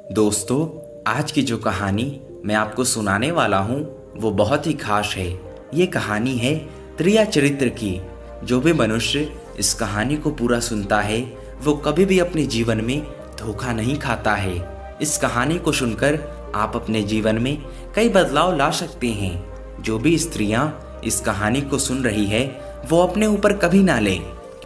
दोस्तों, आज की जो कहानी मैं आपको सुनाने वाला हूँ वो बहुत ही खास है। ये कहानी है त्रिया चरित्र की। जो भी मनुष्य इस कहानी को पूरा सुनता है वो कभी भी अपने जीवन में धोखा नहीं खाता है। इस कहानी को सुनकर आप अपने जीवन में कई बदलाव ला सकते हैं। जो भी स्त्रियां इस कहानी को सुन रही है वो अपने ऊपर कभी ना लें,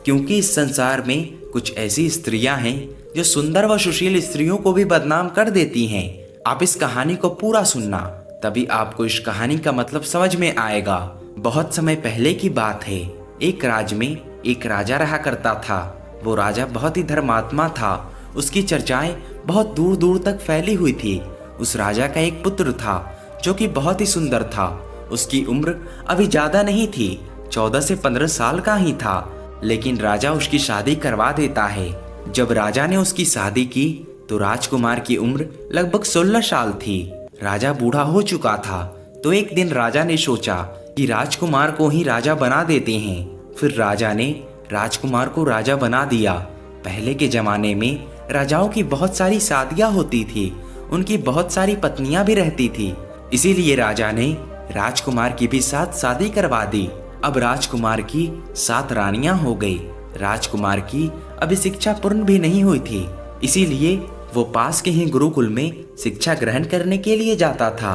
क्योंकि इस संसार में कुछ ऐसी स्त्रियां हैं जो सुंदर व सुशील स्त्रियों को भी बदनाम कर देती हैं। आप इस कहानी को पूरा सुनना, तभी आपको इस कहानी का मतलब समझ में आएगा। बहुत समय पहले की बात है। एक राज्य में एक राजा रहा करता था। वो राजा बहुत ही धर्मात्मा था। उसकी चर्चाएं बहुत दूर दूर तक फैली हुई थी। उस राजा का एक पुत्र था जो कि बहुत ही सुंदर था। उसकी उम्र अभी ज्यादा नहीं थी, 14 से 15 साल का ही था, लेकिन राजा उसकी शादी करवा देता है। जब राजा ने उसकी शादी की तो राजकुमार की उम्र लगभग 16 साल थी। राजा बूढ़ा हो चुका था, तो एक दिन राजा ने सोचा कि राजकुमार को ही राजा बना देते हैं। फिर राजा ने राजकुमार को राजा बना दिया। पहले के जमाने में राजाओं की बहुत सारी शादियां होती थी, उनकी बहुत सारी पत्नियां भी रहती थी, इसीलिए राजा ने राजकुमार की भी 7 शादी करवा दी। अब राजकुमार की 7 रानियां हो गई। राजकुमार की अभी शिक्षा पूर्ण भी नहीं हुई थी, इसीलिए वो पास के ही गुरुकुल में शिक्षा ग्रहण करने के लिए जाता था।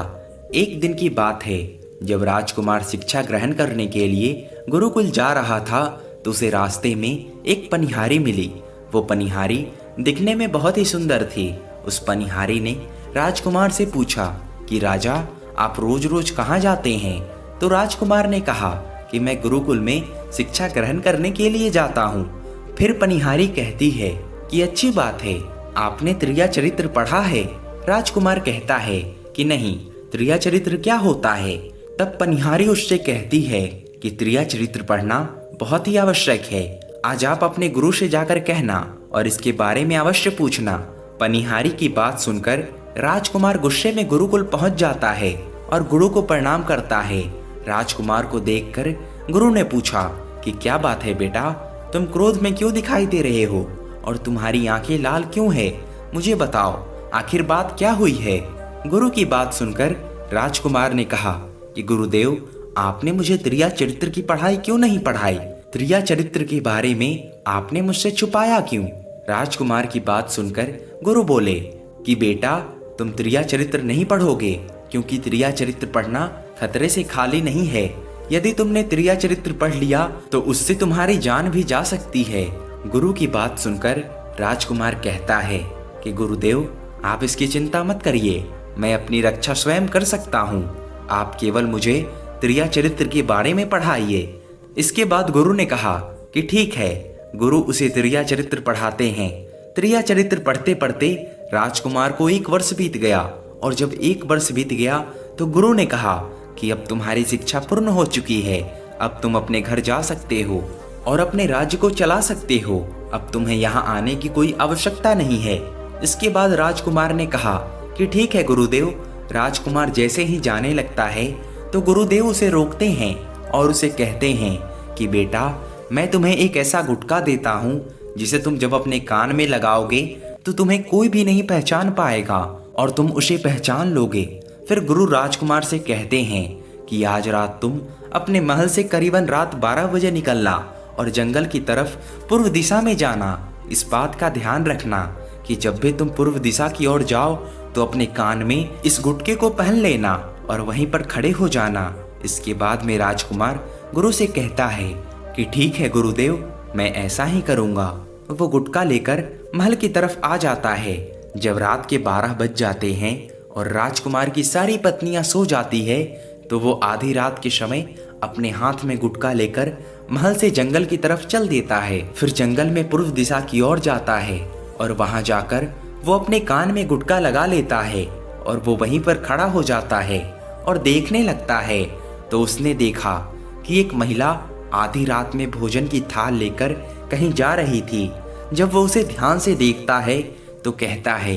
एक दिन की बात है, जब राजकुमार शिक्षा ग्रहण करने के लिए गुरुकुल जा रहा था तो उसे रास्ते में एक पनिहारी मिली। वो पनिहारी दिखने में बहुत ही सुंदर थी। उस पनिहारी ने राजकुमार से पूछा कि राजा, आप रोज रोज कहाँ जाते हैं? तो राजकुमार ने कहा कि मैं गुरुकुल में शिक्षा ग्रहण करने के लिए जाता हूँ। फिर पनिहारी कहती है कि अच्छी बात है, आपने त्रिया चरित्र पढ़ा है? राजकुमार कहता है कि नहीं, त्रिया चरित्र क्या होता है? तब पनिहारी उससे कहती है कि त्रिया चरित्र पढ़ना बहुत ही आवश्यक है। आज आप अपने गुरु से जाकर कहना और इसके बारे में अवश्य पूछना। पनिहारी की बात सुनकर राजकुमार गुस्से में गुरुकुल पहुंच जाता है और गुरु को प्रणाम करता है। राजकुमार को देखकर गुरु ने पूछा कि क्या बात है बेटा, तुम क्रोध में क्यों दिखाई दे रहे हो और तुम्हारी आंखें लाल क्यों है? मुझे बताओ, आखिर बात क्या हुई है? गुरु की बात सुनकर राजकुमार ने कहा कि गुरुदेव, आपने मुझे त्रिया चरित्र की पढ़ाई क्यों नहीं पढ़ाई? त्रिया चरित्र के बारे में आपने मुझसे छुपाया क्यों? राजकुमार की बात सुनकर गुरु बोले कि बेटा, तुम त्रिया चरित्र नहीं पढ़ोगे, क्योंकि त्रिया चरित्र पढ़ना खतरे से खाली नहीं है। यदि तुमने त्रिया चरित्र पढ़ लिया तो उससे तुम्हारी जान भी जा सकती है। गुरु की बात सुनकर राजकुमार कहता है कि गुरुदेव, आप इसकी चिंता मत करिए, मैं अपनी रक्षा स्वयं कर सकता हूँ। आप केवल मुझे त्रिया चरित्र के बारे में पढ़ाइए। इसके बाद गुरु ने कहा कि ठीक है। गुरु उसे त्रिया चरित्र पढ़ाते हैं। त्रिया चरित्र पढ़ते पढ़ते राजकुमार को 1 वर्ष बीत गया, और जब 1 वर्ष बीत गया तो गुरु ने कहा कि अब तुम्हारी शिक्षा पूर्ण हो चुकी है, अब तुम अपने घर जा सकते हो और अपने राज्य को चला सकते हो। अब तुम्हें यहाँ आने की कोई आवश्यकता नहीं है। इसके बाद राजकुमार ने कहा कि ठीक है गुरुदेव। राजकुमार जैसे ही जाने लगता है तो गुरुदेव उसे रोकते हैं और उसे कहते हैं कि बेटा, मैं तुम्हें एक ऐसा गुटखा देता हूँ जिसे तुम जब अपने कान में लगाओगे तो तुम्हें कोई भी नहीं पहचान पाएगा और तुम उसे पहचान लोगे। फिर गुरु राजकुमार से कहते हैं कि आज रात तुम अपने महल से करीबन रात 12 बजे निकलना और जंगल की तरफ पूर्व दिशा में जाना। इस बात का ध्यान रखना कि जब भी तुम पूर्व दिशा की ओर जाओ तो अपने कान में इस गुटके को पहन लेना और वहीं पर खड़े हो जाना। इसके बाद में राजकुमार गुरु से कहता है कि ठीक है गुरुदेव, मैं ऐसा ही करूँगा। वो गुटका लेकर महल की तरफ आ जाता है। जब रात के 12 बज जाते हैं और राजकुमार की सारी पत्नियां सो जाती है तो वो आधी रात के समय अपने हाथ में गुटका लेकर महल से जंगल की तरफ चल देता है। फिर जंगल में पूर्व दिशा की ओर जाता है और वहां जाकर वो अपने कान में गुटका लगा लेता है और वो वहीं पर खड़ा हो जाता है और देखने लगता है। तो उसने देखा कि एक महिला आधी रात में भोजन की थाल लेकर कहीं जा रही थी। जब वो उसे ध्यान से देखता है तो कहता है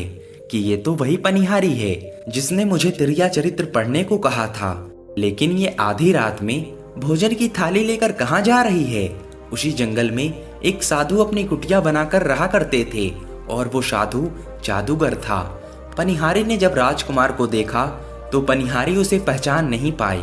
कि ये तो वही पनिहारी है जिसने मुझे त्रिया चरित्र पढ़ने को कहा था, लेकिन ये आधी रात में भोजन की थाली लेकर कहाँ जा रही है? उसी जंगल में एक साधु अपनी कुटिया बनाकर रहा करते थे और वो साधु जादूगर था। पनिहारी ने जब राजकुमार को देखा तो पनिहारी उसे पहचान नहीं पाई,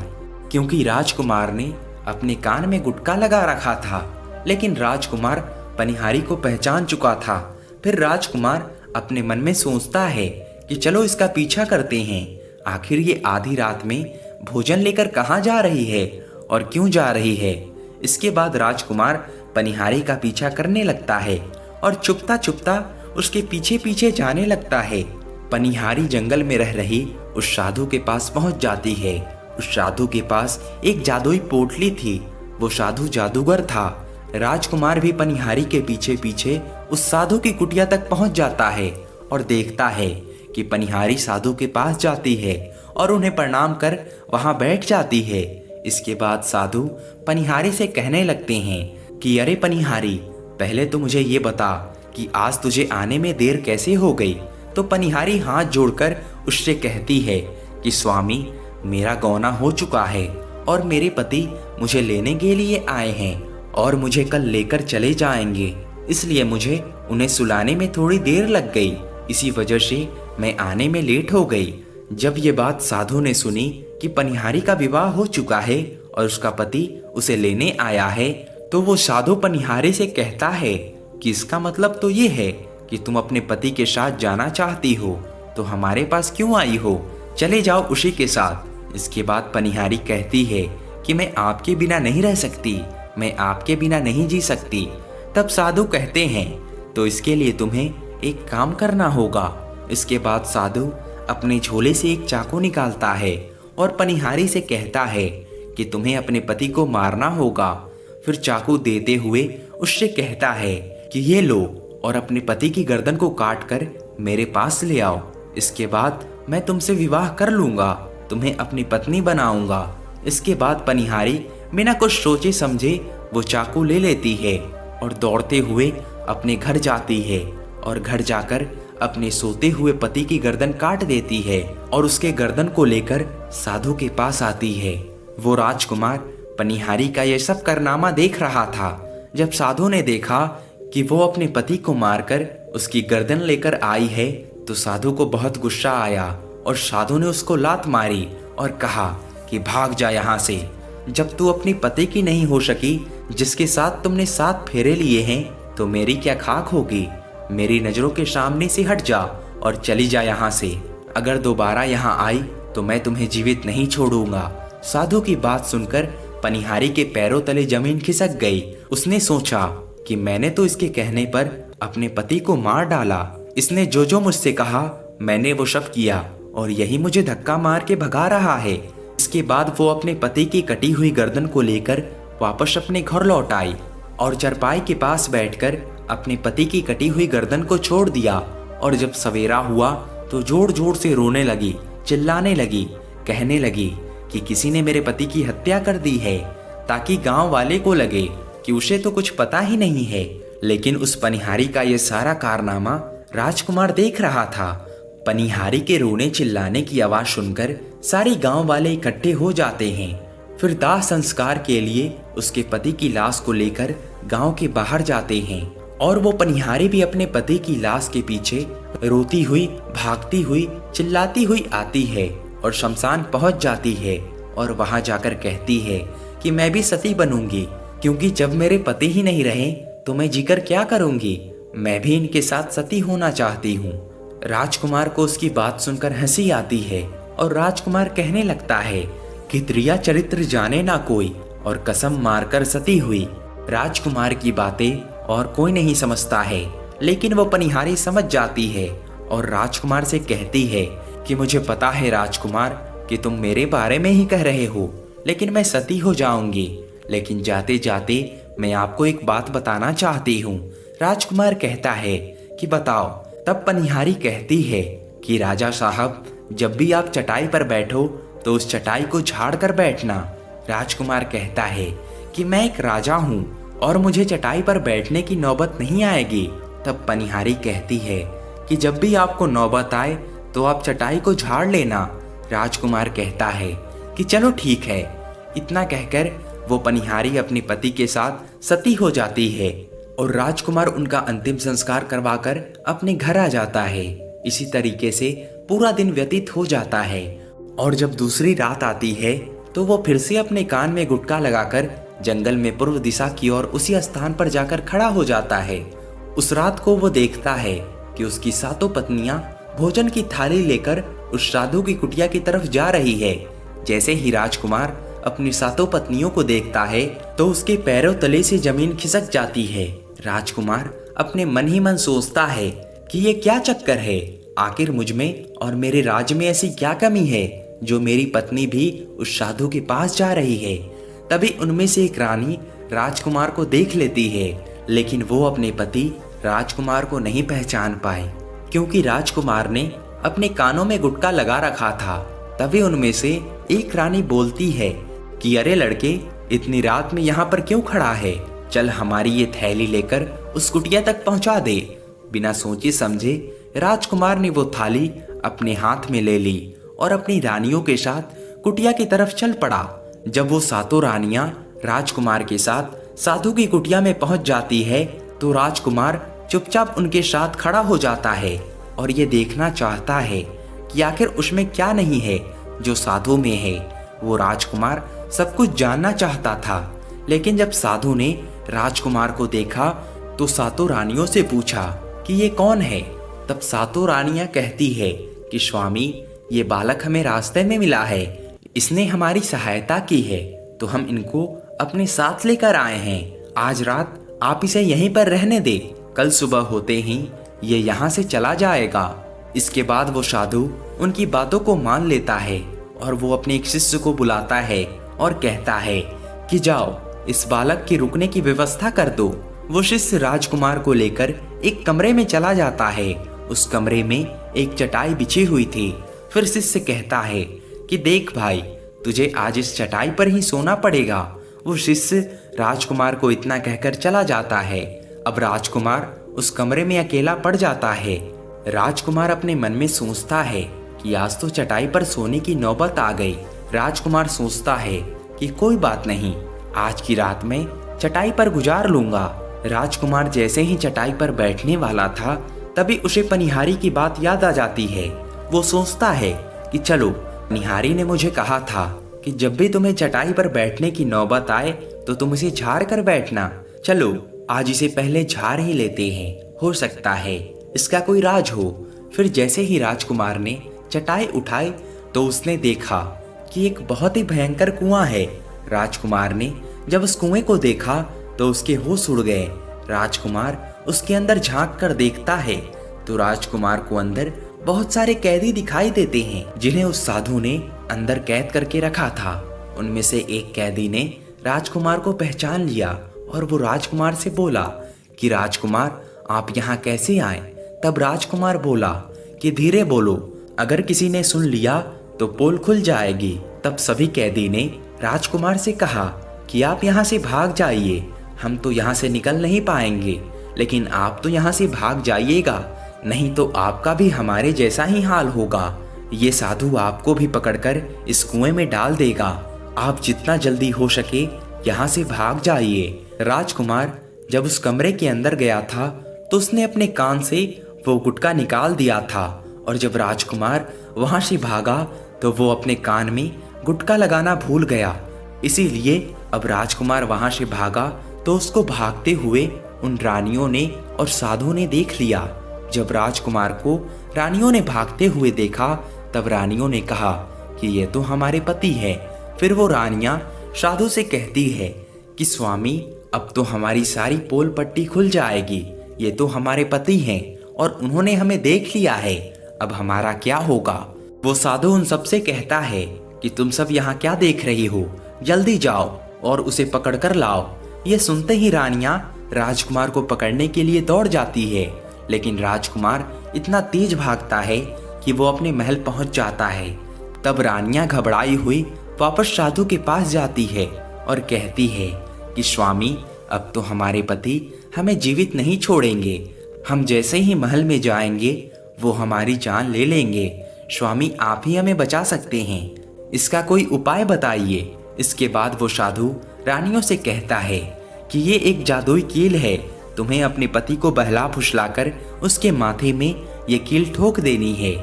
क्योंकि राजकुमार ने अपने कान में गुटका लगा रखा था। लेकिन राजकुमार पनिहारी को पहचान चुका था। फिर राजकुमार अपने मन में सोचता है कि चलो इसका पीछा करते हैं, आखिर ये आधी रात में भोजन लेकर कहाँ जा रही है और क्यों जा रही है। इसके बाद राजकुमार पनिहारी का पीछा करने लगता है और छुपता छुपता उसके पीछे पीछे जाने लगता है। पनिहारी जंगल में रह रही उस साधु के पास पहुंच जाती है। उस साधु के पास एक जादुई पोटली थी। वो साधु जादूगर था। राजकुमार भी पनिहारी के पीछे पीछे उस साधु की कुटिया तक पहुंच जाता है और देखता है कि पनिहारी साधु के पास जाती है और उन्हें प्रणाम कर वहां बैठ जाती है। इसके बाद साधु पनिहारी से कहने लगते हैं कि अरे पनिहारी, पहले तो मुझे ये बता कि आज तुझे आने में देर कैसे हो गई। तो पनिहारी हाथ जोड़कर उससे कहती है कि स्वामी, मेरा गौना हो चुका है और मेरे पति मुझे लेने के लिए आए हैं और मुझे कल लेकर चले जाएंगे, इसलिए मुझे उन्हें सुलाने में थोड़ी देर लग गई। इसी वजह से मैं आने में लेट हो गई। जब ये बात साधु ने सुनी कि पनिहारी का विवाह हो चुका है और उसका पति उसे लेने आया है, तो वो साधु पनिहारी से कहता है कि इसका मतलब तो ये है कि तुम अपने पति के साथ जाना चाहती हो, तो हमारे पास क्यों आई हो, चले जाओ उसी के साथ। इसके बाद पनिहारी कहती है कि मैं आपके बिना नहीं रह सकती, मैं आपके बिना नहीं जी सकती। तब साधु कहते हैं तो इसके लिए तुम्हें एक काम करना होगा। इसके बाद साधु अपने झोले से एक चाकू निकालता है और पनिहारी से कहता है कि तुम्हें अपने पति को मारना होगा। फिर चाकू देते हुए उससे कहता है कि ये लो और अपने पति की गर्दन को काट कर मेरे पास ले आओ। इसके बाद मैं तुमसे विवाह कर लूंगा, तुम्हें अपनी पत्नी बनाऊंगा। इसके बाद पनिहारी बिना कुछ सोचे समझे वो चाकू ले लेती है और दौड़ते हुए अपने घर जाती है और घर जाकर अपने सोते हुए पति की गर्दन काट देती है और उसके गर्दन को लेकर साधु के पास आती है। वो राजकुमार पनिहारी का यह सब कारनामा देख रहा था। जब साधु ने देखा कि वो अपने पति को मारकर उसकी गर्दन लेकर आई है, तो साधु को बहुत गुस्सा आया और साधु ने उसको लात मारी और कहा कि भाग जा यहाँ से। जब तू अपनी पति की नहीं हो सकी, जिसके साथ तुमने 7 फेरे लिए हैं, तो मेरी क्या खाक होगी। मेरी नजरों के सामने से हट जा और चली जा यहाँ से। अगर दोबारा यहाँ आई तो मैं तुम्हें जीवित नहीं छोड़ूंगा। साधु की बात सुनकर पनिहारी के पैरों तले जमीन खिसक गई। उसने सोचा कि मैंने तो इसके कहने पर अपने पति को मार डाला। इसने जो जो मुझसे कहा मैंने वो सब किया और यही मुझे धक्का मार के भगा रहा है। इसके बाद वो अपने पति की कटी हुई गर्दन को लेकर वापस अपने घर लौट आई और चरपाई के पास बैठकर अपने पति की कटी हुई गर्दन को छोड़ दिया। और जब सवेरा हुआ तो जोर जोर से रोने लगी, चिल्लाने लगी, कहने लगी कि किसी ने मेरे पति की हत्या कर दी है, ताकि गांव वाले को लगे कि उसे तो कुछ पता ही नहीं है। लेकिन उस पनिहारी का यह सारा कारनामा राजकुमार देख रहा था। पनिहारी के रोने चिल्लाने की आवाज सुनकर सारी गांव वाले इकट्ठे हो जाते हैं। फिर दाह संस्कार के लिए उसके पति की लाश को लेकर गांव के बाहर जाते हैं और वो पनिहारी भी अपने पति की लाश के पीछे रोती हुई, भागती हुई, चिल्लाती हुई आती है और शमशान पहुंच जाती है और वहां जाकर कहती है कि मैं भी सती बनूंगी, क्योंकि जब मेरे पति ही नहीं रहे तो मैं जीकर क्या करूंगी। मैं भी इनके साथ सती होना चाहती हूँ। राजकुमार को उसकी बात सुनकर हंसी आती है और राजकुमार कहने लगता है कि त्रिया चरित्र जाने ना कोई और कसम मारकर सती हुई। राजकुमार की बातें और कोई नहीं समझता है, लेकिन वो पनिहारी समझ जाती है और राजकुमार से कहती है कि मुझे पता है राजकुमार कि तुम मेरे बारे में ही कह रहे हो, लेकिन मैं सती हो जाऊंगी। लेकिन जाते जाते मैं आपको एक बात बताना चाहती हूँ। राजकुमार कहता है कि बताओ। तब पनिहारी कहती है कि राजा साहब, जब भी आप चटाई पर बैठो तो उस चटाई को झाड़ कर बैठना। राजकुमार कहता है कि मैं एक राजा हूँ और मुझे चटाई पर बैठने की नौबत नहीं आएगी। तब पनिहारी कहती है कि जब भी आपको नौबत आए तो आप चटाई को झाड़ लेना। राजकुमार कहता है कि चलो ठीक है। इतना कहकर वो पनिहारी अपने पति के साथ सती हो जाती है और राजकुमार उनका अंतिम संस्कार करवाकर अपने घर आ जाता है। इसी तरीके से पूरा दिन व्यतीत हो जाता है। और जब दूसरी रात आती है तो वो फिर से अपने कान में गुटका लगाकर जंगल में पूर्व दिशा की ओर उसी स्थान पर जाकर खड़ा हो जाता है। उस रात को वो देखता है कि उसकी सातों पत्नियां भोजन की थाली लेकर उस साधु की कुटिया की तरफ जा रही है। जैसे ही राजकुमार अपनी सातों पत्नियों को देखता है तो उसके पैरों तले से जमीन खिसक जाती है। राजकुमार अपने मन ही मन सोचता है कि ये क्या चक्कर है, आखिर मुझ में और मेरे राज्य में ऐसी क्या कमी है जो मेरी पत्नी भी उस साधु के पास जा रही है। तभी उनमें से एक रानी राजकुमार को देख लेती है, लेकिन वो अपने पति राजकुमार को नहीं पहचान पाए क्योंकि राजकुमार ने अपने कानों में गुटका लगा रखा था। तभी उनमें से एक रानी बोलती है कि अरे लड़के, इतनी रात में यहाँ पर क्यों खड़ा है, चल हमारी ये थैली लेकर उस कुटिया तक पहुंचा दे। बिना सोचे समझे राजकुमार ने वो थाली अपने हाथ में ले ली और अपनी रानियों के साथ कुटिया की तरफ चल पड़ा। जब वो सातों रानियां राजकुमार के साथ साधु की कुटिया में पहुंच जाती है तो राजकुमार चुपचाप उनके साथ खड़ा हो जाता है और ये देखना चाहता है कि आखिर उसमें क्या नहीं है जो साधु में है। वो राजकुमार सब कुछ जानना चाहता था, लेकिन जब साधु ने राजकुमार को देखा तो सातों रानियों से पूछा कि ये कौन है। तब सातों रानियां कहती है कि स्वामी, ये बालक हमें रास्ते में मिला है, इसने हमारी सहायता की है तो हम इनको अपने साथ लेकर आए हैं। आज रात आप इसे यहीं पर रहने दे, कल सुबह होते ही ये यहाँ से चला जाएगा। इसके बाद वो साधु उनकी बातों को मान लेता है और वो अपने एक शिष्य को बुलाता है और कहता है कि जाओ इस बालक के रुकने की व्यवस्था कर दो। वो शिष्य राजकुमार को लेकर एक कमरे में चला जाता है। उस कमरे में एक चटाई बिछी हुई थी। फिर शिष्य कहता है कि देख भाई, तुझे आज इस चटाई पर ही सोना पड़ेगा। वो शिष्य राजकुमार को इतना कहकर चला जाता है। अब राजकुमार उस कमरे में अकेला पड़ जाता है। राजकुमार अपने मन में सोचता है कि आज तो चटाई पर सोने की नौबत आ गई। राजकुमार सोचता है कि कोई बात नहीं, आज की रात में चटाई पर गुजार लूंगा। राजकुमार जैसे ही चटाई पर बैठने वाला था तभी उसे पनिहारी की बात याद आ जाती है। वो सोचता है कि चलो, निहारी ने मुझे कहा था कि जब भी तुम्हें चटाई पर बैठने की नौबत आए तो तुम इसे झाड़ कर बैठना। चलो आज इसे पहले झाड़ ही लेते हैं, हो सकता है इसका कोई राज हो। फिर जैसे ही राजकुमार ने चटाई उठाई तो उसने देखा कि एक बहुत ही भयंकर कुआं है। राजकुमार ने जब उस कुएं को देखा तो उसके होश उड़ गए। राजकुमार उसके अंदर झांक कर देखता है तो राजकुमार को अंदर बहुत सारे कैदी दिखाई देते हैं जिन्हें उस साधु ने अंदर कैद करके रखा था। उनमें से एक कैदी ने राजकुमार को पहचान लिया और वो राजकुमार से बोला कि राजकुमार, आप यहाँ कैसे आए। तब राजकुमार बोला कि धीरे बोलो, अगर किसी ने सुन लिया तो पोल खुल जाएगी। तब सभी कैदी ने राजकुमार से कहा कि आप यहाँ से भाग जाइए, हम तो यहाँ से निकल नहीं पाएंगे, लेकिन आप तो यहाँ से भाग जाइएगा, नहीं तो आपका भी हमारे जैसा ही हाल होगा। ये साधु आपको भी पकड़कर इस कुएं में डाल देगा। आप जितना जल्दी हो सके यहाँ से भाग जाइए। राजकुमार जब उस कमरे के अंदर गया था तो उसने अपने कान से वो गुटका निकाल दिया था और जब राजकुमार वहां से भागा तो वो अपने कान में गुटका लगाना भूल गया। इसीलिए अब राजकुमार वहां से भागा तो उसको भागते हुए उन रानियों ने और साधु ने देख लिया। जब राजकुमार को रानियों ने भागते हुए देखा तब रानियों ने कहा कि ये तो हमारे पति है। फिर वो रानियां साधु से कहती है कि स्वामी, अब तो हमारी सारी पोल पट्टी खुल जाएगी, ये तो हमारे पति हैं और उन्होंने हमें देख लिया है, अब हमारा क्या होगा। वो साधु उन सबसे कहता है कि तुम सब यहाँ क्या देख रही हो, जल्दी जाओ और उसे पकड़ कर लाओ। ये सुनते ही रानियां राजकुमार को पकड़ने के लिए दौड़ जाती है, लेकिन राजकुमार इतना तेज भागता है कि वो अपने महल पहुंच जाता है। तब रानियां घबराई हुई वापस साधु के पास जाती है और कहती है कि स्वामी, अब तो हमारे पति हमें जीवित नहीं छोड़ेंगे, हम जैसे ही महल में जाएंगे वो हमारी जान ले लेंगे। स्वामी, आप ही हमें बचा सकते हैं, इसका कोई उपाय बताइए। इसके बाद वो साधु रानियों से कहता है कि ये एक जादुई कील है, तुम्हें अपने पति को बहला फुसलाकर उसके माथे में ये कील ठोक देनी है।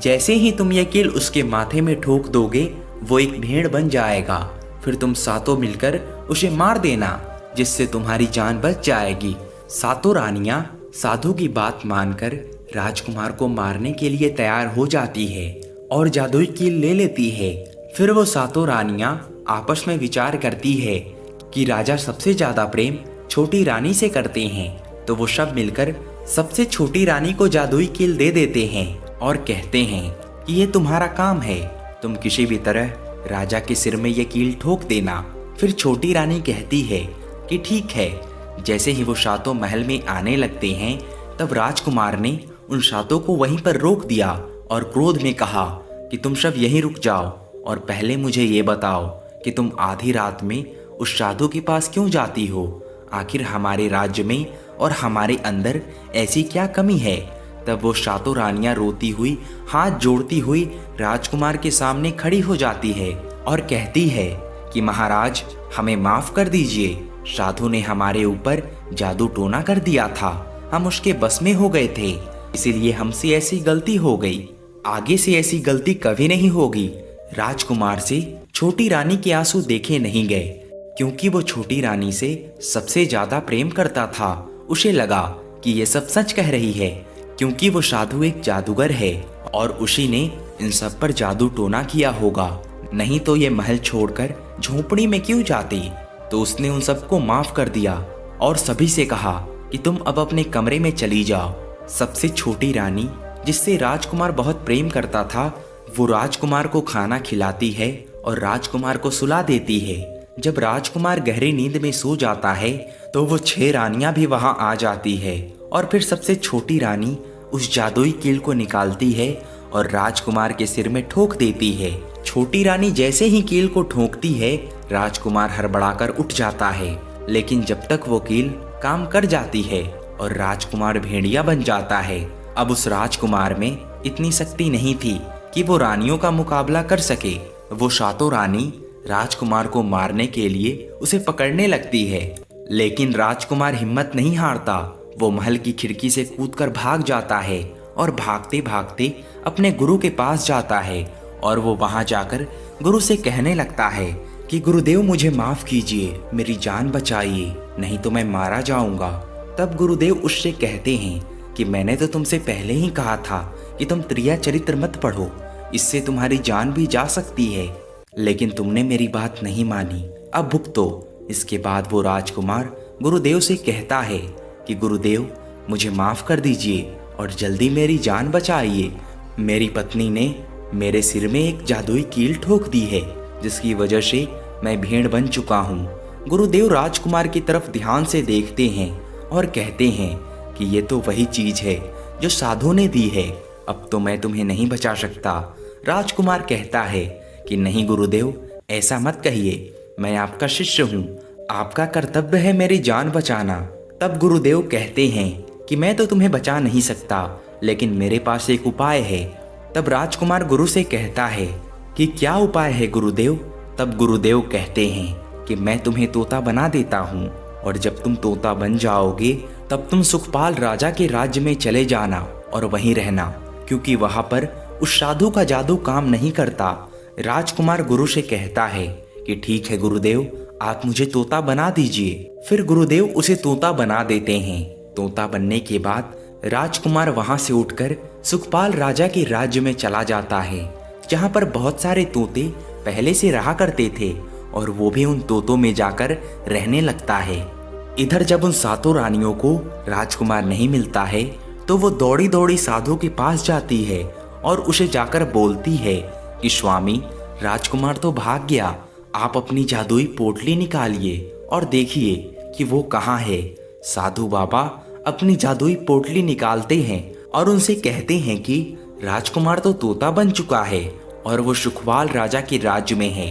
जैसे ही तुम ये कील उसके माथे में ठोक दोगे वो एक भेड़ बन जाएगा। फिर तुम सातों मिलकर उसे मार देना, जिससे तुम्हारी जान बच जाएगी। सातों रानियां साधु की बात मानकर राजकुमार को मारने के लिए तैयार हो जाती है और जादुई कील ले लेती है। फिर वो सातों रानियां आपस में विचार करती है कि राजा सबसे ज्यादा प्रेम छोटी रानी से करते हैं, तो वो सब मिलकर सबसे छोटी रानी को जादुई कील दे देते हैं और कहते हैं कि ये तुम्हारा काम है, तुम किसी भी तरह राजा के सिर में ये कील ठोक देना। फिर छोटी रानी कहती है कि ठीक है। जैसे ही वो सातों महल में आने लगते हैं तब राजकुमार ने उन सातों को वहीं पर रोक दिया और क्रोध में कहा कि तुम सब यहीं रुक जाओ और पहले मुझे ये बताओ कि तुम आधी रात में उस साधु के पास क्यों जाती हो। आखिर हमारे राज्य में और हमारे अंदर ऐसी क्या कमी है। तब वो सातों रानियां रोती हुई हाथ जोड़ती हुई राजकुमार के सामने खड़ी हो जाती है और कहती है कि महाराज हमें माफ कर दीजिए, साधु ने हमारे ऊपर जादू टोना कर दिया था, हम उसके बस में हो गए थे, इसीलिए हमसे ऐसी गलती हो गई, आगे से ऐसी गलती कभी नहीं होगी। राजकुमार से छोटी रानी के आंसू देखे नहीं गए, क्योंकि वो छोटी रानी से सबसे ज्यादा प्रेम करता था। उसे लगा कि ये सब सच कह रही है, क्योंकि वो साधु एक जादूगर है और उसी ने इन सब पर जादू टोना किया होगा, नहीं तो ये महल छोड़कर झोपड़ी में क्यों जाती। तो उसने उन सबको माफ कर दिया और सभी से कहा कि तुम अब अपने कमरे में चली जाओ। सबसे छोटी रानी, जिससे राजकुमार बहुत प्रेम करता था, वो राजकुमार को खाना खिलाती है और राजकुमार को सुला देती है। जब राजकुमार गहरी नींद में सो जाता है तो वो 6 रानियां भी वहां आ जाती है और फिर सबसे छोटी रानी उस जादुई कील को निकालती है और राजकुमार के सिर में ठोक देती है। छोटी रानी जैसे ही कील को ठोकती है राजकुमार हड़बड़ाकर उठ जाता है, लेकिन जब तक वो कील काम कर जाती है और राजकुमार भेड़िया बन जाता है। अब उस राजकुमार में इतनी शक्ति नहीं थी कि वो रानियों का मुकाबला कर सके। वो सातों रानी राजकुमार को मारने के लिए उसे पकड़ने लगती है, लेकिन राजकुमार हिम्मत नहीं हारता। वो महल की खिड़की से कूदकर भाग जाता है और भागते भागते अपने गुरु के पास जाता है और वो वहां जाकर गुरु से कहने लगता है कि गुरुदेव मुझे माफ कीजिए, मेरी जान बचाइए, नहीं तो मैं मारा जाऊंगा। तब गुरुदेव उससे कहते हैं कि मैंने तो तुमसे पहले ही कहा था कि तुम त्रिया चरित्र मत पढ़ो, इससे तुम्हारी जान भी जा सकती है, लेकिन तुमने मेरी बात नहीं मानी, अब भुगतो। इसके बाद वो राजकुमार गुरुदेव से कहता है कि गुरुदेव मुझे माफ कर दीजिए और जल्दी मेरी जान बचाइए। मेरी पत्नी ने मेरे सिर में एक जादुई कील ठोक दी है, जिसकी वजह से मैं भेड़ बन चुका हूँ। गुरुदेव राजकुमार की तरफ ध्यान से देखते हैं और कहते हैं कि ये तो वही चीज है जो साधु ने दी है, अब तो मैं तुम्हें नहीं बचा सकता। राजकुमार कहता है कि नहीं गुरुदेव, ऐसा मत कहिए, मैं आपका शिष्य हूँ, आपका कर्तव्य है मेरी जान बचाना। तब गुरुदेव कहते हैं कि मैं तो तुम्हें बचा नहीं सकता, लेकिन मेरे पास एक उपाय है। तब राजकुमार गुरु से कहता है कि क्या उपाय है गुरुदेव। तब गुरुदेव कहते हैं कि मैं तुम्हें तोता बना देता हूँ और जब तुम तोता बन जाओगे तब तुम सुखपाल राजा के राज्य में चले जाना और वहीं रहना, क्योंकि वहां पर उस साधु का जादू काम नहीं करता। राजकुमार गुरु से कहता है कि ठीक है गुरुदेव, आप मुझे तोता बना दीजिए। फिर गुरुदेव उसे तोता बना देते हैं। तोता बनने के बाद राजकुमार वहां से उठकर सुखपाल राजा के राज्य में चला जाता है, जहां पर बहुत सारे तोते पहले से रहा करते थे और वो भी उन तोतों में जाकर रहने लगता है। इधर जब उन सातों रानियों को राजकुमार नहीं मिलता है तो वो दौड़ी दौड़ी साधु के पास जाती है और उसे जाकर बोलती है कि स्वामी, राजकुमार तो भाग गया, आप अपनी जादुई पोटली निकालिए और देखिए कि वो कहाँ है। साधु बाबा अपनी जादुई पोटली निकालते हैं और उनसे कहते हैं कि राजकुमार तो तोता बन चुका है और वो सुखपाल राजा के राज्य में है।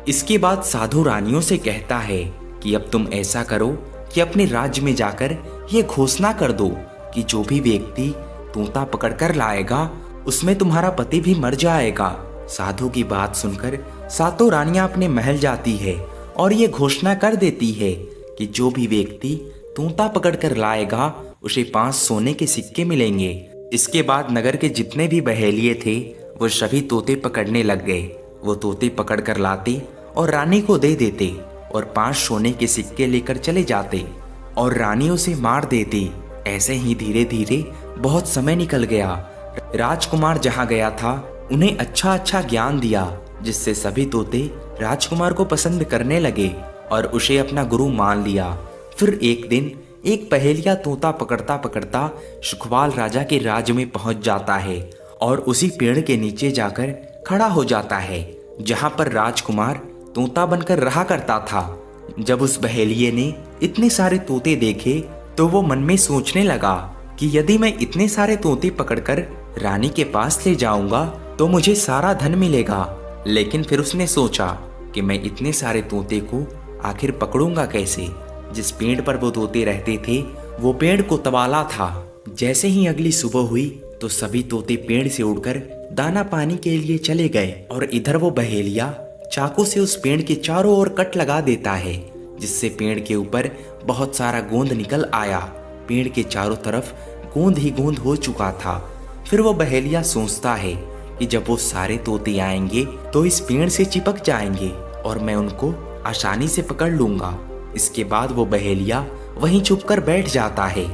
इसके बाद साधु रानियों से कहता है कि अब तुम ऐसा करो कि अपने राज्य में जाकर ये घोषणा कर दो कि जो भी व्यक्ति तोता पकड़कर लाएगा उसमें तुम्हारा पति भी मर जाएगा। साधु की बात सुनकर सातों रानियां अपने महल जाती है और ये घोषणा कर देती है कि जो भी व्यक्ति तोता पकड़कर लाएगा उसे 5 सोने के सिक्के मिलेंगे। इसके बाद नगर के जितने भी बहेलिये थे वो सभी तोते पकड़ने लग गए। वो तोते पकड़ कर लाते और रानी को दे देते और 5 सोने के सिक्के लेकर चले जाते और रानी उसे मार देती। ऐसे ही धीरे धीरे बहुत समय निकल गया। राजकुमार जहाँ गया था उन्हें अच्छा अच्छा ज्ञान दिया, जिससे सभी तोते राजकुमार को पसंद करने लगे और उसे अपना गुरु मान लिया। फिर एक दिन एक पहेलिया तोता पकड़ता पकड़ता सुखवाल राजा के राज्य में पहुंच जाता है और उसी पेड़ के नीचे जाकर खड़ा हो जाता है जहां पर राजकुमार तोता बनकर रहा करता था। जब उस बहेलिये ने इतने सारे तोते देखे तो वो मन में सोचने लगा कि यदि मैं इतने सारे तोते पकड़कर रानी के पास ले जाऊंगा तो मुझे सारा धन मिलेगा। लेकिन फिर उसने सोचा कि मैं इतने सारे तोते को आखिर पकड़ूंगा कैसे। जिस पेड़ पर वो तोते रहते थे वो पेड़ को तबाला था। जैसे ही अगली सुबह हुई तो सभी तोते पेड़ से उड़कर दाना पानी के लिए चले गए और इधर वो बहेलिया चाकू से उस पेड़ के चारों ओर कट लगा देता है, जिससे पेड़ के ऊपर बहुत सारा गोंद निकल आया। पेड़ के चारों तरफ गोंद ही गोंद हो चुका था। फिर वो बहेलिया सोचता है कि जब वो सारे तोते आएंगे तो इस पेड़ से चिपक जाएंगे और मैं उनको आसानी से पकड़ लूंगा। इसके बाद वो बहेलिया वहीं छुपकर बैठ जाता है।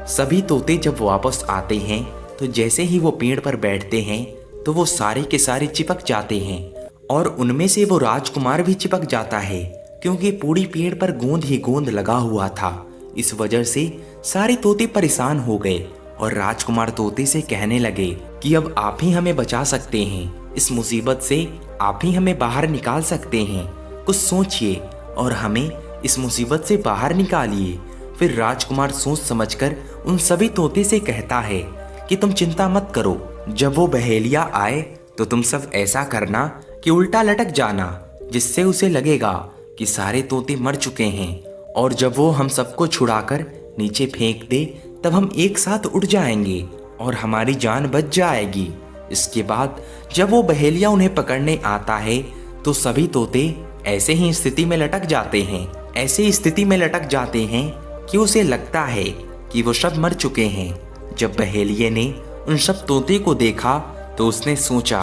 सभी तोते जब वापस आते हैं तो जैसे ही वो पेड़ पर बैठते हैं तो वो सारे के सारे चिपक जाते हैं और उनमें से वो राजकुमार भी चिपक जाता है, क्योंकि पूरी पेड़ पर गोंद ही गोंद लगा हुआ था। इस वजह से सारे तोते परेशान हो गए और राजकुमार तोते से कहने लगे कि अब आप ही हमें बचा सकते हैं, इस मुसीबत से आप ही हमें बाहर निकाल सकते हैं। कुछ सोचिए और हमें इस मुसीबत से बाहर निकालिए। फिर राजकुमार सोच समझकर उन सभी तोते से कहता है कि तुम चिंता मत करो, जब वो बहेलिया आए तो तुम सब ऐसा करना कि उल्टा लटक जाना, जिससे उसे लगेगा कि सारे तोते मर चुके हैं, और जब वो हम सबको छुड़ाकर नीचे फेंक दे तब हम एक साथ उड़ जाएंगे और हमारी जान बच जाएगी। इसके बाद जब वो बहेलिया उन्हें पकड़ने आता है तो सभी तोते ऐसे ही स्थिति में लटक जाते हैं, ऐसी स्थिति में लटक जाते हैं कि उसे लगता है कि वो सब मर चुके हैं। जब बहेलिये ने उन सब तोते को देखा तो उसने सोचा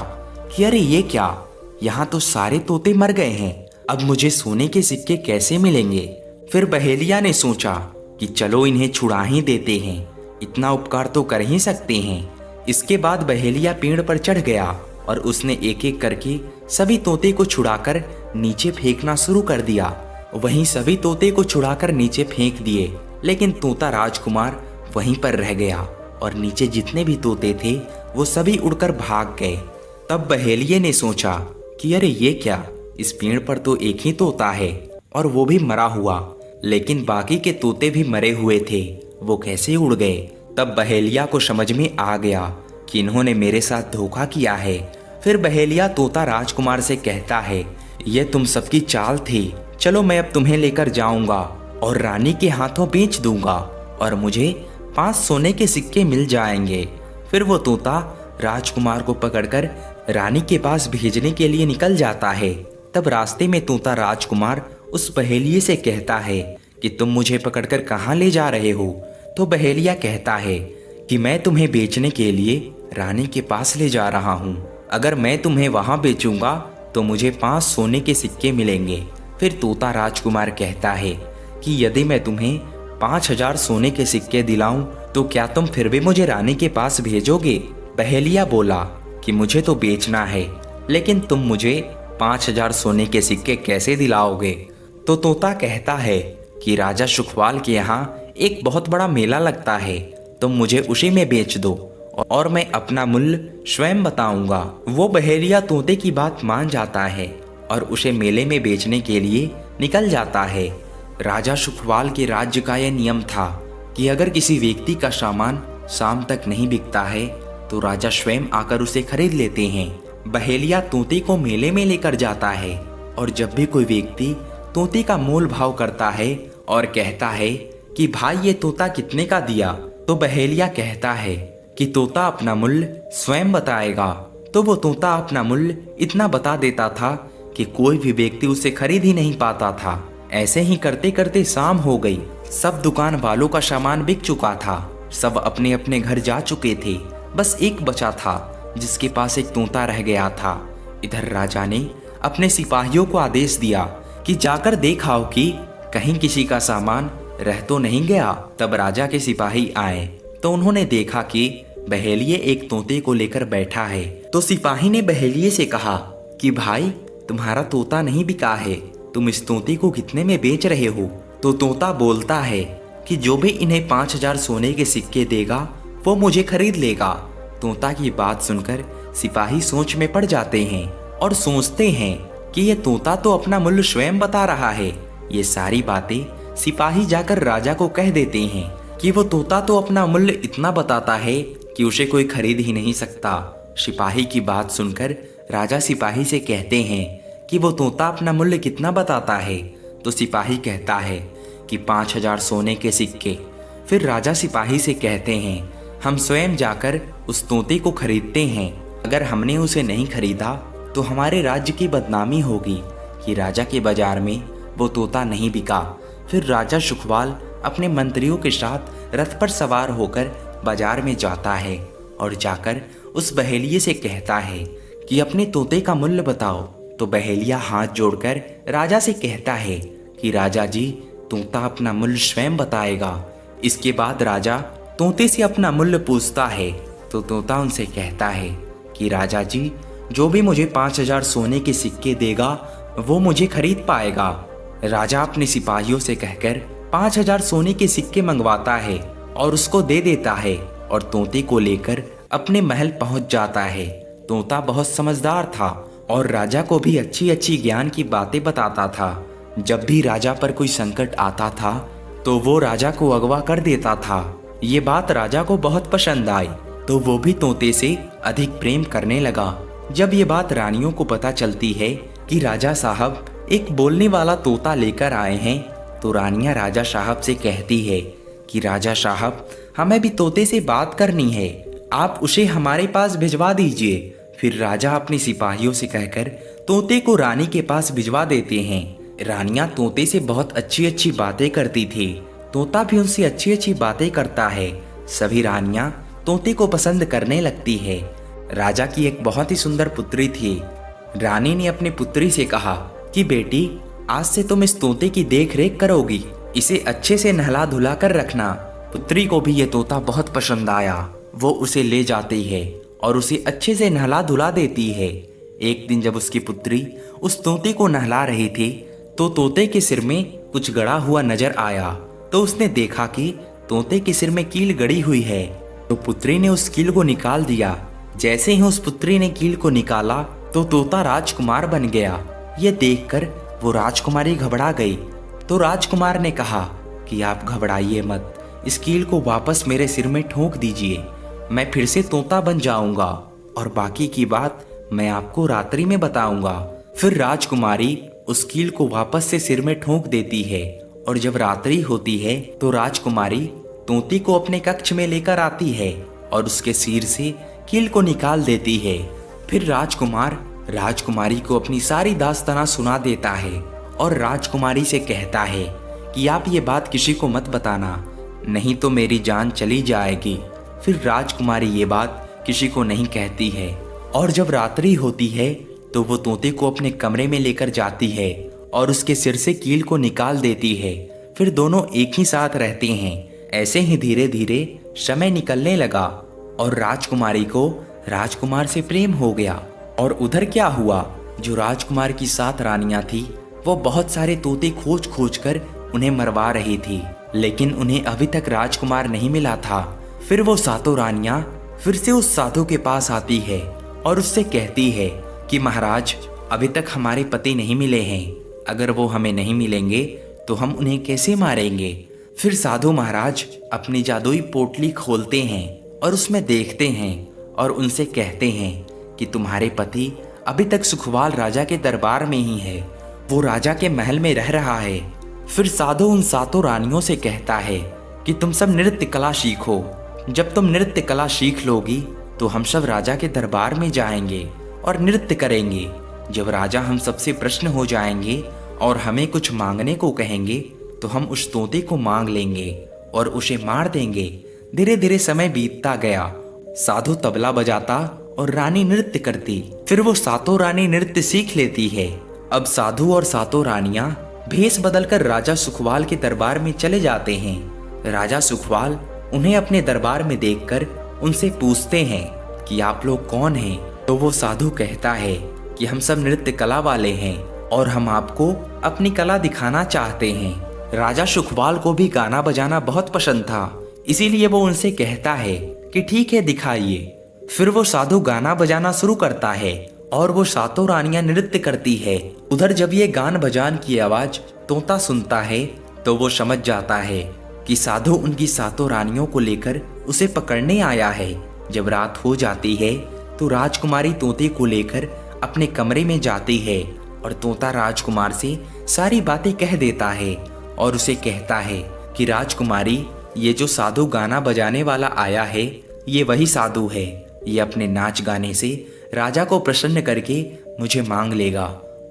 कि अरे ये क्या, यहाँ तो सारे तोते मर गए हैं, अब मुझे सोने के सिक्के कैसे मिलेंगे। फिर बहेलिया ने सोचा कि चलो इन्हें छुड़ा ही देते हैं, इतना उपकार तो कर ही सकते हैं। इसके बाद बहेलिया पेड़ पर चढ़ गया और उसने एक एक करके सभी तोते को छुड़ाकर नीचे फेंकना शुरू कर दिया। वहीं सभी तोते को छुड़ाकर नीचे फेंक दिए, लेकिन तोता राजकुमार वहीं पर रह गया और नीचे जितने भी तोते थे वो सभी उड़कर भाग गए। तब बहेलिये ने सोचा कि अरे ये क्या, इस पेड़ पर तो एक ही तोता है और वो भी मरा हुआ, लेकिन बाकी के तोते भी मरे हुए थे, वो कैसे उड़ गए। तब बहेलिया को समझ में आ गया कि इन्होंने मेरे साथ धोखा किया है। फिर बहेलिया तोता राजकुमार से कहता है, ये तुम सबकी चाल थी, चलो मैं अब तुम्हें लेकर जाऊंगा और रानी के हाथों बेच दूंगा और मुझे 5 सोने के सिक्के मिल जाएंगे। फिर वो तोता राजकुमार को पकड़कर रानी के पास भेजने के लिए निकल जाता है। तब रास्ते में तोता राजकुमार उस बहेलिये से कहता है कि तुम मुझे पकड़कर कहाँ ले जा रहे हो। तो बहेलिया कहता है कि मैं तुम्हें बेचने के लिए रानी के पास ले जा रहा हूँ, अगर मैं तुम्हें वहाँ बेचूंगा तो मुझे 5 सोने के सिक्के मिलेंगे। फिर तोता राजकुमार कहता है कि यदि मैं तुम्हें 5000 सोने के सिक्के दिलाऊं तो क्या तुम फिर भी मुझे रानी के पास भेजोगे। बहेलिया बोला कि मुझे तो बेचना है, लेकिन तुम मुझे 5000 सोने के सिक्के कैसे दिलाओगे। तो तोता कहता है कि राजा सुखवाल के यहाँ एक बहुत बड़ा मेला लगता है, तुम मुझे उसी में बेच दो और मैं अपना मूल्य स्वयं बताऊंगा। वो बहेलिया तोते की बात मान जाता है और उसे मेले में बेचने के लिए निकल जाता है। राजा सुखवाल के राज्य का यह नियम था कि अगर किसी व्यक्ति का सामान शाम तक नहीं बिकता है तो राजा स्वयं आकर उसे खरीद लेते हैं। बहेलिया तोते को मेले में लेकर जाता है और जब भी कोई व्यक्ति तोते का मोल भाव करता है और कहता है कि भाई ये तोता कितने का दिया, तो बहेलिया कहता है कि तोता अपना मूल्य स्वयं बताएगा। तो वो तोता अपना मूल्य इतना बता देता था कि कोई भी व्यक्ति उसे खरीद ही नहीं पाता था। ऐसे ही करते करते शाम हो गई। सब दुकान वालों का सामान बिक चुका था, सब अपने अपने घर जा चुके थे। बस एक बचा था जिसके पास एक तोता रह गया था। इधर राजा ने अपने सिपाहियों को आदेश दिया कि जाकर देखाओ कि कहीं किसी का सामान रह तो नहीं गया। तब राजा के सिपाही आए तो उन्होंने देखा कि बहेलिये एक तोते को लेकर बैठा है। तो सिपाही ने बहेलिये से कहा कि भाई, तुम्हारा तोता नहीं बिका है, तुम इस तोते को कितने में बेच रहे हो? तो तोता बोलता है कि जो भी इन्हें 5,000 सोने के सिक्के देगा वो मुझे खरीद लेगा। तोता की बात सुनकर सिपाही सोच में पड़ जाते हैं और सोचते हैं कि ये तोता तो अपना मूल्य स्वयं बता रहा है। ये सारी बातें सिपाही जाकर राजा को कह देते हैं कि वो तोता तो अपना मूल्य इतना बताता है कि उसे कोई खरीद ही नहीं सकता। सिपाही की बात सुनकर राजा सिपाही से कहते हैं कि वो तोता अपना मूल्य कितना बताता है। तो सिपाही कहता है कि 5,000 सोने के सिक्के। फिर राजा सिपाही से कहते हैं, हम स्वयं जाकर उस तोते को खरीदते हैं। अगर हमने उसे नहीं खरीदा तो हमारे राज्य की बदनामी होगी कि राजा के बाजार में वो तोता नहीं बिका। फिर राजा सुखवाल अपने मंत्रियों के साथ रथ पर सवार होकर बाजार में जाता है और जाकर उस बहेलिये से कहता है कि अपने तोते का मूल्य बताओ। तो बहेलिया हाथ जोड़कर राजा से कहता है कि राजा जी, तोता अपना मूल्य स्वयं बताएगा। इसके बाद राजा तोते से अपना मूल्य पूछता है तो तोता उनसे कहता है कि राजा जी, जो भी मुझे 5,000 सोने के सिक्के देगा वो मुझे खरीद पाएगा। राजा अपने सिपाहियों से कहकर 5,000 सोने के सिक्के मंगवाता है और उसको दे देता है और तोते को लेकर अपने महल पहुंच जाता है। तोता बहुत समझदार था और राजा को भी अच्छी अच्छी ज्ञान की बातें बताता था। जब भी राजा पर कोई संकट आता था तो वो राजा को अगवा कर देता था। ये बात राजा को बहुत पसंद आई तो वो भी तोते से अधिक प्रेम करने लगा। जब ये बात रानियों को पता चलती है कि राजा साहब एक बोलने वाला तोता लेकर आए हैं तो रानियां राजा साहब से कहती है कि राजा साहब, हमें भी तोते से बात करनी है, आप उसे हमारे पास भिजवा दीजिए। फिर राजा अपने सिपाहियों से कहकर तोते को रानी के पास भिजवा देते हैं। रानियां तोते से बहुत अच्छी अच्छी बातें करती थी, तोता भी उनसे अच्छी अच्छी बातें करता है। सभी रानियां तोते को पसंद करने लगती है। राजा की एक बहुत ही सुंदर पुत्री थी। रानी ने अपनी पुत्री से कहा कि बेटी, आज से तुम इस तोते की देख रेख करोगी, इसे अच्छे से नहला धुला कर रखना। पुत्री को भी ये तोता बहुत पसंद आया। वो उसे ले जाती है और उसे अच्छे से नहला धुला देती है। एक दिन जब उसकी पुत्री उस तोते को नहला रही थी तो तोते के सिर में कुछ गड़ा हुआ नजर आया। तो उसने देखा कि तोते के सिर में कील गड़ी हुई है। तो पुत्री ने उस कील को निकाल दिया। जैसे ही उस पुत्री ने कील को निकाला तो तोता राजकुमार बन गया। ये देखकर वो राजकुमारी घबरा गई। तो राजकुमार ने कहा कि आप घबराइए मत, इस कील को वापस मेरे सिर में ठोक दीजिए, मैं फिर से तोता बन जाऊंगा और बाकी की बात मैं आपको रात्रि में बताऊंगा। फिर राजकुमारी उस कील को वापस से सिर में ठोक देती है और जब रात्रि होती है तो राजकुमारी तोते को अपने कक्ष में लेकर आती है और उसके सिर से कील को निकाल देती है। फिर राजकुमार राजकुमारी को अपनी सारी दास्ताना सुना देता है और राजकुमारी से कहता है कि आप ये बात किसी को मत बताना, नहीं तो मेरी जान चली जाएगी। फिर राजकुमारी ये बात किसी को नहीं कहती है और जब रात्रि होती है तो वो तोते को अपने कमरे में लेकर जाती है और उसके सिर से कील को निकाल देती है। फिर दोनों एक ही साथ रहते हैं। ऐसे ही धीरे धीरे समय निकलने लगा और राजकुमारी को राजकुमार से प्रेम हो गया। और उधर क्या हुआ, जो राजकुमार की 7 रानियां थी वो बहुत सारे तोते खोज खोज कर उन्हें मरवा रही थी, लेकिन उन्हें अभी तक राजकुमार नहीं मिला था। फिर वो 7 रानियां फिर से उस साधु के पास आती है और उससे कहती है कि महाराज, अभी तक हमारे पति नहीं मिले हैं, अगर वो हमें नहीं मिलेंगे तो हम उन्हें कैसे मारेंगे। फिर साधु महाराज अपनी जादुई पोटली खोलते हैं और उसमें देखते हैं और उनसे कहते हैं कि तुम्हारे पति अभी तक सुखवाल राजा के दरबार में ही है, वो राजा के महल में रह रहा है। फिर साधु उन 7 रानियों से कहता है कि तुम सब नृत्य कला सीखो, जब तुम नृत्य कला सीख लोगी तो हम सब राजा के दरबार में जाएंगे और नृत्य करेंगे। जब राजा हम सबसे प्रश्न हो जाएंगे और हमें कुछ मांगने को कहेंगे तो हम उस तोते को मांग लेंगे और उसे मार देंगे। धीरे धीरे समय बीतता गया साधु तबला बजाता और रानी नृत्य करती। फिर वो सातों रानी नृत्य सीख लेती है। अब साधु और सातों रानियां भेष बदलकर राजा सुखवाल के दरबार में चले जाते हैं। राजा सुखवाल उन्हें अपने दरबार में देखकर उनसे पूछते हैं कि आप लोग कौन हैं। तो वो साधु कहता है कि हम सब नृत्य कला वाले हैं और हम आपको अपनी कला दिखाना चाहते हैं। राजा सुखवाल को भी गाना बजाना बहुत पसंद था, इसीलिए वो उनसे कहता है कि ठीक है, दिखाइए। फिर वो साधु गाना बजाना शुरू करता है और वो सातों रानियां नृत्य करती है। उधर जब ये गान बजान की आवाज तोता सुनता है तो वो समझ जाता है कि साधु उनकी सातों रानियों को लेकर उसे पकड़ने आया है। जब रात हो जाती है तो राजकुमारी तोते को लेकर अपने कमरे में जाती है और तोता राजकुमार से सारी बातें कह देता है और उसे कहता है कि राजकुमारी, ये जो साधु गाना बजाने वाला आया है ये वही साधु है। ये अपने नाच गाने से राजा को प्रसन्न करके मुझे मांग लेगा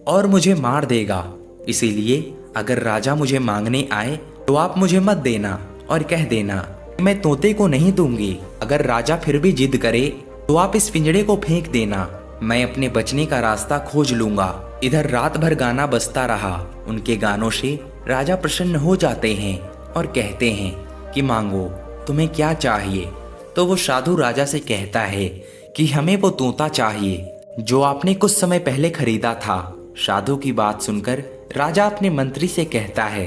और मुझे मार देगा। इसीलिए अगर राजा मुझे मांगने आए तो आप मुझे मत देना और कह देना मैं तोते को नहीं दूंगी। अगर राजा फिर भी जिद करे तो आप इस पिंजड़े को फेंक देना, मैं अपने बचने का रास्ता खोज लूंगा। इधर रात भर गाना बजता रहा। उनके गानों से राजा प्रसन्न हो जाते हैं और कहते हैं कि मांगो, तुम्हें क्या चाहिए। तो वो साधु राजा से कहता है कि हमें वो तोता चाहिए जो आपने कुछ समय पहले खरीदा था। साधु की बात सुनकर राजा अपने मंत्री से कहता है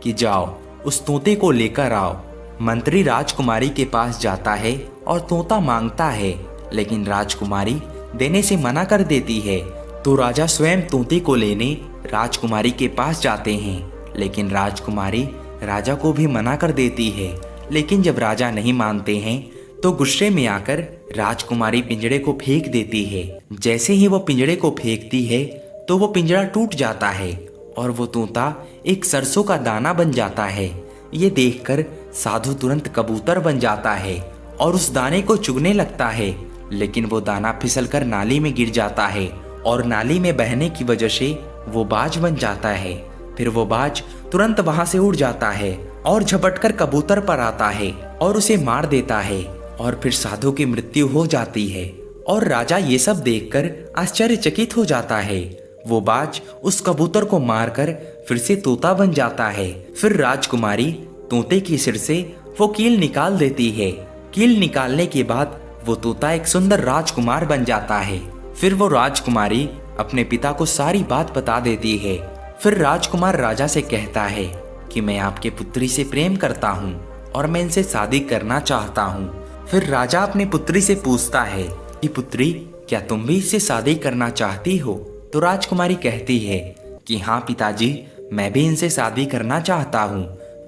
कि जाओ उस तोते को लेकर आओ। मंत्री राजकुमारी के पास जाता है और तोता मांगता है, लेकिन राजकुमारी देने से मना कर देती है। तो राजा स्वयं तोते को लेने राजकुमारी के पास जाते हैं, लेकिन राजकुमारी राजा को भी मना कर देती है। लेकिन जब राजा नहीं मानते हैं तो गुस्से में आकर राजकुमारी पिंजड़े को फेंक देती है। जैसे ही वो पिंजड़े को फेंकती है तो वो पिंजड़ा टूट जाता है और वो तोता एक सरसों का दाना बन जाता है। ये देखकर साधु तुरंत कबूतर बन जाता है और उस दाने को चुगने लगता है, लेकिन वो दाना फिसलकर नाली में गिर जाता है और नाली में बहने की वजह से वो बाज बन जाता है। फिर वो बाज तुरंत वहां से उड़ जाता है और झपटकर कबूतर पर आता है और उसे मार देता है और फिर साधु की मृत्यु हो जाती है। और राजा ये सब देखकर आश्चर्यचकित हो जाता है। वो बाज उस कबूतर को मारकर फिर से तोता बन जाता है। फिर राजकुमारी तोते के सिर से वो कील निकाल देती है। कील निकालने के बाद वो तोता एक सुंदर राजकुमार बन जाता है। फिर वो राजकुमारी अपने पिता को सारी बात बता देती है। फिर राजकुमार राजा से कहता है कि मैं आपके पुत्री से प्रेम करता हूँ और मैं इनसे शादी करना चाहता हूँ। फिर राजा अपनी पुत्री से पूछता है कि पुत्री, क्या तुम भी इससे शादी करना चाहती हो। तो राजकुमारी कहती है कि हाँ पिताजी, मैं भी इनसे शादी करना चाहता हूँ।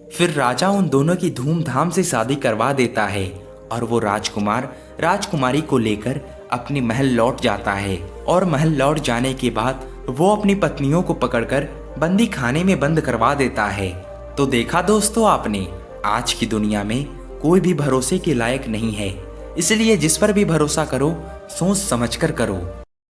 फिर राजा उन दोनों की धूमधाम से शादी करवा देता है और वो राजकुमार राजकुमारी को लेकर अपनी महल लौट जाता है। और महल लौट जाने के बाद वो अपनी पत्नियों को पकड़कर बंदी खाने में बंद करवा देता है। तो देखा दोस्तों आपने, आज की दुनिया में कोई भी भरोसे के लायक नहीं है, इसलिए जिस पर भी भरोसा करो सोच समझकर करो।